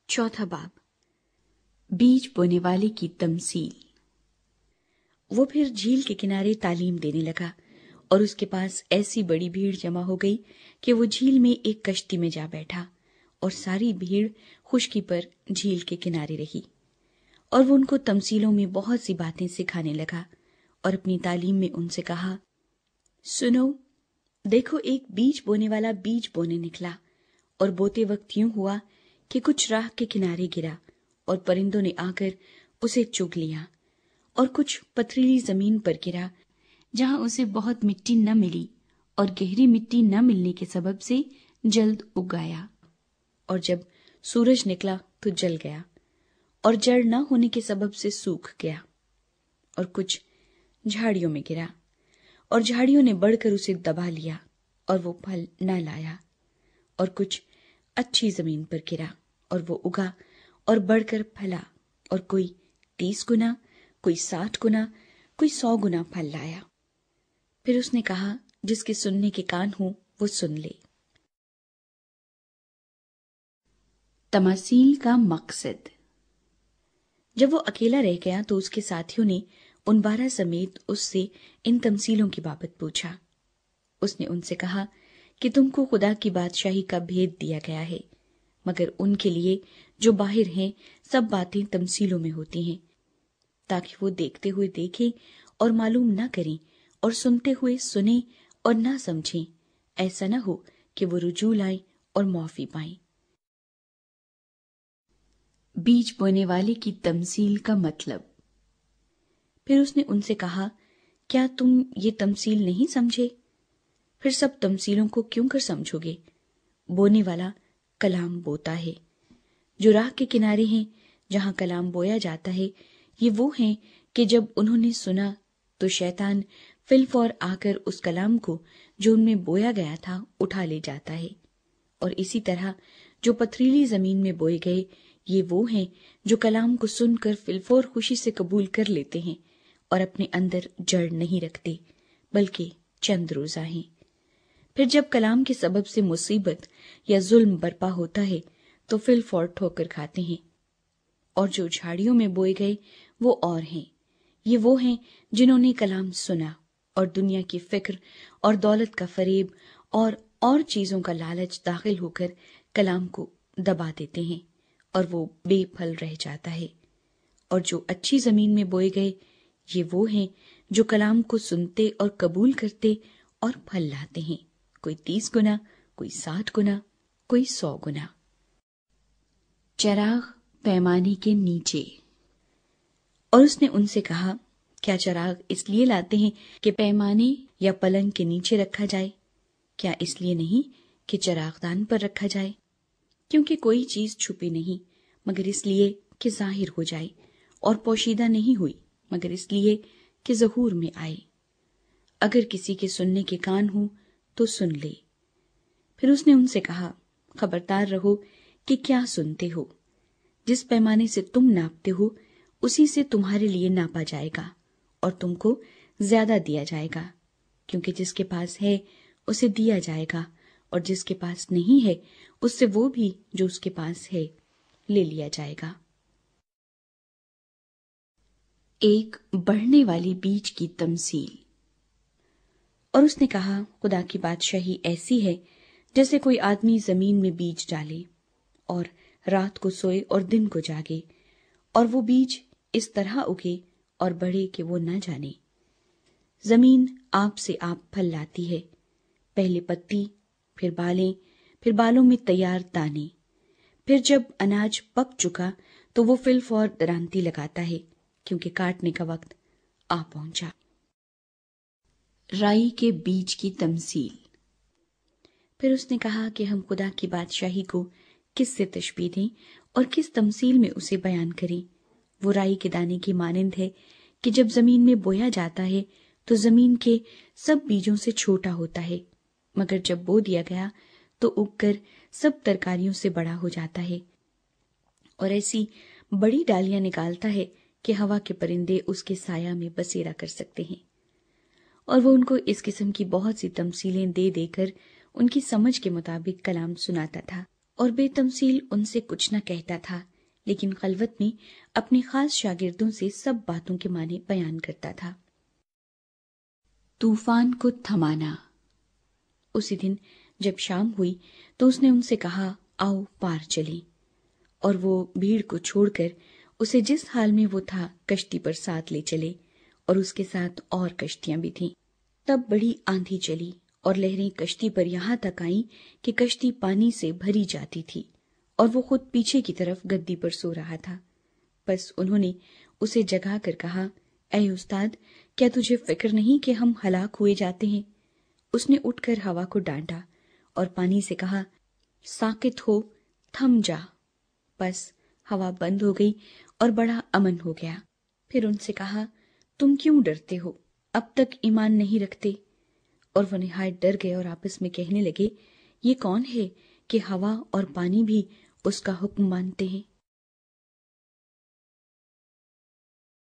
चौथा बाब, बीज बोने वाले की तमसील। वो फिर झील के किनारे तालीम देने लगा और उसके पास ऐसी बड़ी भीड़ जमा हो गई कि वो झील में एक कश्ती में जा बैठा और सारी भीड़ खुश्की पर झील के किनारे रही। और वो उनको तमसीलों में बहुत सी बातें सिखाने लगा और अपनी तालीम में उनसे कहा, सुनो, देखो, एक बीज बोने वाला बीज बोने निकला और बोते वक्त यूं हुआ कि कुछ राह के किनारे गिरा और परिंदों ने आकर उसे चुग लिया, और कुछ पथरीली जमीन पर गिरा जहां उसे बहुत मिट्टी न मिली और गहरी मिट्टी न मिलने के सबब से जल्द उग आया, और जब सूरज निकला तो जल गया और जड़ न होने के सबब से सूख गया। और कुछ झाड़ियों में गिरा और झाड़ियों ने बढ़कर उसे दबा लिया और वो फल न लाया। और कुछ अच्छी जमीन पर गिरा और वो उगा और बढ़कर फला, और कोई 30 गुना, कोई 60 गुना, कोई 100 गुना फल लाया। फिर उसने कहा, जिसके सुनने के कान हो वो सुन ले। तमासील का मकसद। जब वो अकेला रह गया तो उसके साथियों ने उन 12 समेत उससे इन तमसीलों की बाबत पूछा। उसने उनसे कहा कि तुमको खुदा की बादशाही का भेद दिया गया है, मगर उनके लिए जो बाहर हैं सब बातें तमसीलों में होती हैं, ताकि वो देखते हुए देखें और मालूम न करें, और सुनते हुए सुने और ना समझें, ऐसा न हो कि वो रुजू लाएं और मुआफी पाएं। बीज बोने वाले की तमसील का मतलब। फिर उसने उनसे कहा, क्या तुम ये तमसील नहीं समझे? फिर सब तमसीलों को क्यों कर समझोगे? बोने वाला कलाम बोता है। जो राह के किनारे हैं जहां कलाम बोया जाता है, ये वो हैं कि जब उन्होंने सुना तो शैतान फिलफौर आकर उस कलाम को जो उनमें बोया गया था उठा ले जाता है। और इसी तरह जो पथरीली जमीन में बोए गए, ये वो हैं जो कलाम को सुनकर फिलफौर खुशी से कबूल कर लेते हैं और अपने अंदर जड़ नहीं रखते, बल्कि चंद रोजा हैं। फिर जब कलाम के सबब से मुसीबत या जुल्म बर्पा होता है तो फिलफौर ठोकर खाते हैं। और जो झाड़ियों में बोए गए वो और हैं, ये वो हैं जिन्होंने कलाम सुना और दुनिया की फिक्र और दौलत का फरेब और चीजों का लालच दाखिल होकर कलाम को दबा देते हैं और वो बेफल रह जाता है। और जो अच्छी जमीन में बोए गए, ये वो हैं जो कलाम को सुनते और कबूल करते और फल लाते हैं, कोई 30 गुना, कोई 60 गुना, कोई 100 गुना। चराग पैमाने के नीचे। और उसने उनसे कहा, क्या चराग इसलिए लाते हैं कि पैमाने या पलंग के नीचे रखा जाए? क्या इसलिए नहीं कि चरागदान पर रखा जाए? क्योंकि कोई चीज छुपी नहीं मगर इसलिए कि जाहिर हो जाए, और पोशीदा नहीं हुई मगर इसलिए कि ज़हूर में आए। अगर किसी के सुनने के कान हो तो सुन ले। फिर उसने उनसे कहा, खबरदार रहो कि क्या सुनते हो। जिस पैमाने से तुम नापते हो उसी से तुम्हारे लिए नापा जाएगा और तुमको ज्यादा दिया जाएगा, क्योंकि जिसके पास है उसे दिया जाएगा, और जिसके पास नहीं है उससे वो भी जो उसके पास है ले लिया जाएगा। एक बढ़ने वाले बीज की तमसील। और उसने कहा, खुदा की बादशाही ऐसी है जैसे कोई आदमी जमीन में बीज डाले और रात को सोए और दिन को जागे, और वो बीज इस तरह उगे और बढ़े कि वो न जाने। जमीन आप से आप फल लाती है, पहले पत्ती, फिर बालें, फिर बालों में तैयार दाने। फिर जब अनाज पक चुका तो वो फिलफौर दरांती लगाता है, क्योंकि काटने का वक्त आ पहुंचा। राई के बीज की तमसील। फिर उसने कहा कि हम खुदा की बादशाही को किससे तशबीह दें और किस तमसील में उसे बयान करें। वो राई के दाने की मानंद है कि जब जमीन में बोया जाता है तो जमीन के सब बीजों से छोटा होता है, मगर जब बो दिया गया तो उगकर सब तरकारियों से बड़ा हो जाता है और ऐसी बड़ी डालियां निकालता है कि हवा के परिंदे उसके साया में बसेरा कर सकते हैं। और वो उनको इस किस्म की बहुत सी तमसीलें दे देकर उनकी समझ के मुताबिक कलाम सुनाता था اور بے تمثیل ان سے کچھ نہ کہتا تھا، لیکن خلوت میں اپنے خاص شاگردوں سے سب باتوں کے معنی بیان کرتا تھا۔ طوفان کو تھمانا۔ اسی دن جب شام ہوئی تو اس نے ان سے کہا، آؤ پار چلیں، اور وہ بھیڑ کو چھوڑ کر اسے جس حال میں وہ تھا کشتی پر ساتھ لے چلے، اور اس کے ساتھ اور کشتیاں بھی تھیں۔ تب بڑی آندھی چلی اور لہریں کشتی پر یہاں تک آئیں کہ کشتی پانی سے بھری جاتی تھی، اور وہ خود پیچھے کی طرف گدی پر سو رہا تھا۔ بس انہوں نے اسے جگا کر کہا، اے استاد، کیا تجھے فکر نہیں کہ ہم ہلاک ہوئے جاتے ہیں؟ اس نے اٹھ کر ہوا کو ڈانٹا اور پانی سے کہا، ساکت ہو، تھم جا۔ بس ہوا بند ہو گئی اور بڑا امن ہو گیا۔ پھر ان سے کہا، تم کیوں ڈرتے ہو؟ اب تک ایمان نہیں رکھتے؟ اور وہ نہایت ڈر گئے اور آپس میں کہنے لگے، یہ کون ہے کہ ہوا اور پانی بھی اس کا حکم مانتے ہیں؟